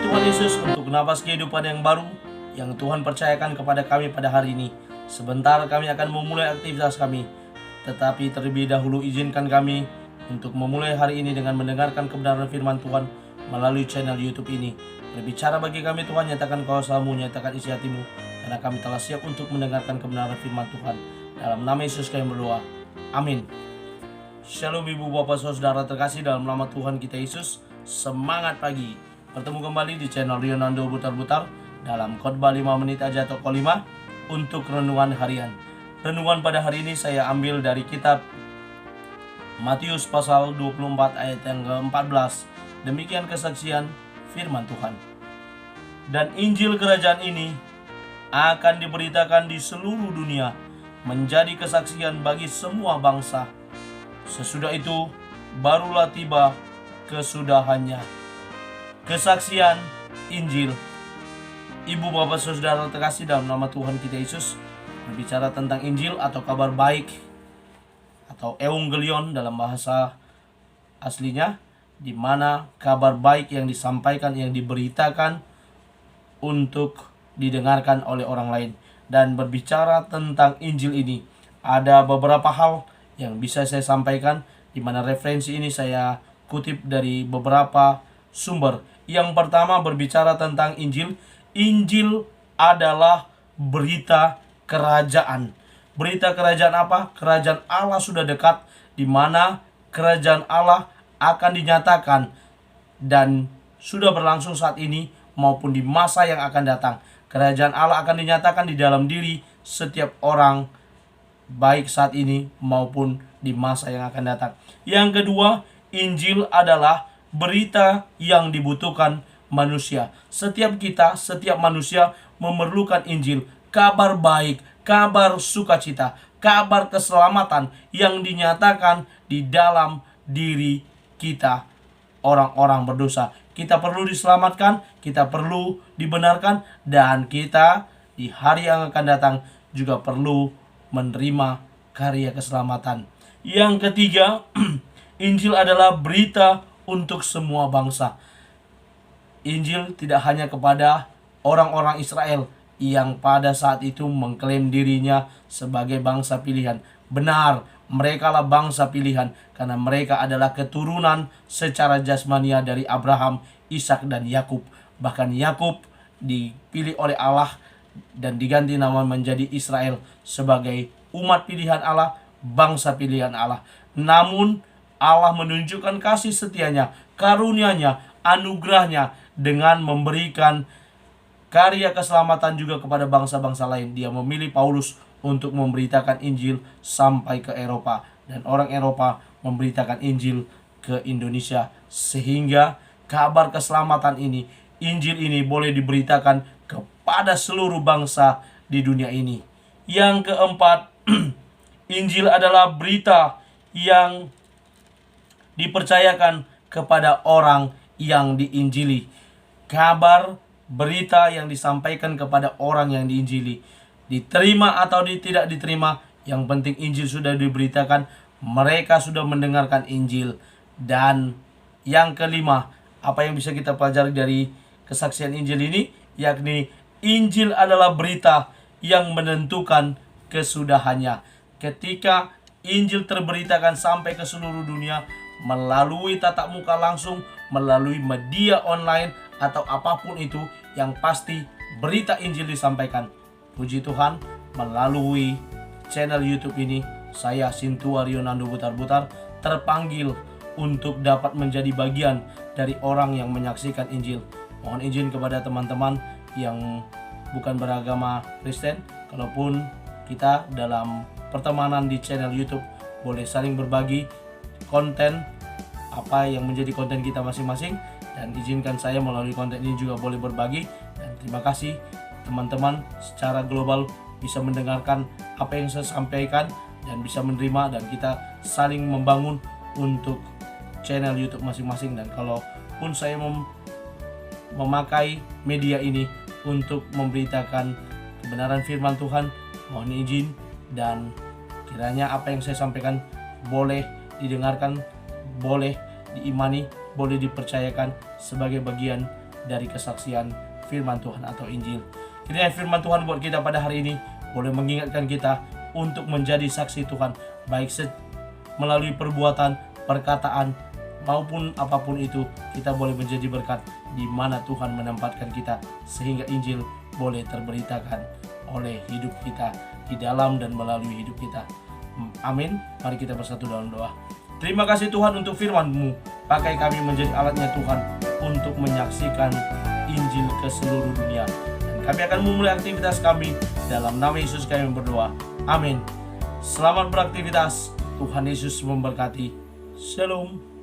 Tuhan Yesus untuk nafas kehidupan yang baru yang Tuhan percayakan kepada kami pada hari ini. Sebentar kami akan memulai aktivitas kami, tetapi terlebih dahulu izinkan kami untuk memulai hari ini dengan mendengarkan kebenaran firman Tuhan melalui channel YouTube ini. Berbicara bagi kami Tuhan, nyatakan kuasa-Mu, nyatakan isi hati-Mu, karena kami telah siap untuk mendengarkan kebenaran firman Tuhan. Dalam nama Yesus kami berdoa, amin. Shalom ibu bapak saudara terkasih dalam nama Tuhan kita Yesus. Semangat pagi, bertemu kembali di channel Rionando Butar-Butar dalam khotbah 5 menit aja atau kolima untuk renungan harian. Renungan pada hari ini saya ambil dari kitab Matius pasal 24 ayat yang ke-14. Demikian kesaksian firman Tuhan. Dan Injil kerajaan ini akan diberitakan di seluruh dunia menjadi kesaksian bagi semua bangsa. Sesudah itu barulah tiba kesudahannya. Kesaksian Injil. Ibu bapak saudara terkasih dalam nama Tuhan kita Yesus, berbicara tentang Injil atau kabar baik atau Evangelion dalam bahasa aslinya, di mana kabar baik yang disampaikan, yang diberitakan untuk didengarkan oleh orang lain. Dan berbicara tentang Injil ini, ada beberapa hal yang bisa saya sampaikan, di mana referensi ini saya kutip dari beberapa sumber. Yang pertama berbicara tentang Injil. Injil adalah berita kerajaan. Berita kerajaan apa? Kerajaan Allah sudah dekat, di mana kerajaan Allah akan dinyatakan dan sudah berlangsung saat ini maupun di masa yang akan datang. Kerajaan Allah akan dinyatakan di dalam diri setiap orang, baik saat ini maupun di masa yang akan datang. Yang kedua, Injil adalah berita yang dibutuhkan manusia. Setiap manusia memerlukan Injil, kabar baik, kabar sukacita, kabar keselamatan yang dinyatakan di dalam diri kita, orang-orang berdosa. Kita perlu diselamatkan, kita perlu dibenarkan, dan kita di hari yang akan datang juga perlu menerima karya keselamatan. Yang ketiga, Injil adalah berita untuk semua bangsa. Injil tidak hanya kepada orang-orang Israel yang pada saat itu mengklaim dirinya sebagai bangsa pilihan. Benar, mereka lah bangsa pilihan karena mereka adalah keturunan secara jasmania dari Abraham, Ishak, dan Yakub. Bahkan Yakub dipilih oleh Allah dan diganti nama menjadi Israel sebagai umat pilihan Allah, bangsa pilihan Allah. Namun Allah menunjukkan kasih setianya, karunia-Nya, anugerahnya dengan memberikan karya keselamatan juga kepada bangsa-bangsa lain. Dia memilih Paulus untuk memberitakan Injil sampai ke Eropa, dan orang Eropa memberitakan Injil ke Indonesia, sehingga kabar keselamatan ini, Injil ini boleh diberitakan kepada seluruh bangsa di dunia ini. Yang keempat, Injil adalah berita yang dipercayakan kepada orang yang diinjili. Kabar berita yang disampaikan kepada orang yang diinjili, diterima atau tidak diterima, yang penting Injil sudah diberitakan, mereka sudah mendengarkan Injil. Dan yang kelima, apa yang bisa kita pelajari dari kesaksian Injil ini, yakni Injil adalah berita yang menentukan kesudahannya. Ketika Injil terberitakan sampai ke seluruh dunia melalui tatap muka langsung, melalui media online, atau apapun itu, yang pasti berita Injil disampaikan. Puji Tuhan, melalui channel YouTube ini, saya Sintua Rionando Butar-Butar terpanggil untuk dapat menjadi bagian dari orang yang menyaksikan Injil. Mohon izin kepada teman-teman yang bukan beragama Kristen, kalaupun kita dalam pertemanan di channel YouTube boleh saling berbagi konten apa yang menjadi konten kita masing-masing, dan izinkan saya melalui konten ini juga boleh berbagi. Dan terima kasih teman-teman secara global bisa mendengarkan apa yang saya sampaikan dan bisa menerima, dan kita saling membangun untuk channel YouTube masing-masing. Dan kalaupun saya memakai media ini untuk memberitakan kebenaran firman Tuhan, mohon izin, dan kiranya apa yang saya sampaikan boleh didengarkan, boleh diimani, boleh dipercayakan sebagai bagian dari kesaksian firman Tuhan atau Injil. Kiranya firman Tuhan buat kita pada hari ini boleh mengingatkan kita untuk menjadi saksi Tuhan, baik melalui perbuatan, perkataan, maupun apapun itu. Kita boleh menjadi berkat di mana Tuhan menempatkan kita, sehingga Injil boleh terberitakan oleh hidup kita, di dalam dan melalui hidup kita. Amin. Mari kita bersatu dalam doa. Terima kasih Tuhan untuk firman-Mu. Pakai kami menjadi alatnya Tuhan untuk menyaksikan Injil ke seluruh dunia. Dan kami akan memulai aktivitas kami. Dalam nama Yesus kami berdoa. Amin. Selamat beraktivitas. Tuhan Yesus memberkati. Shalom.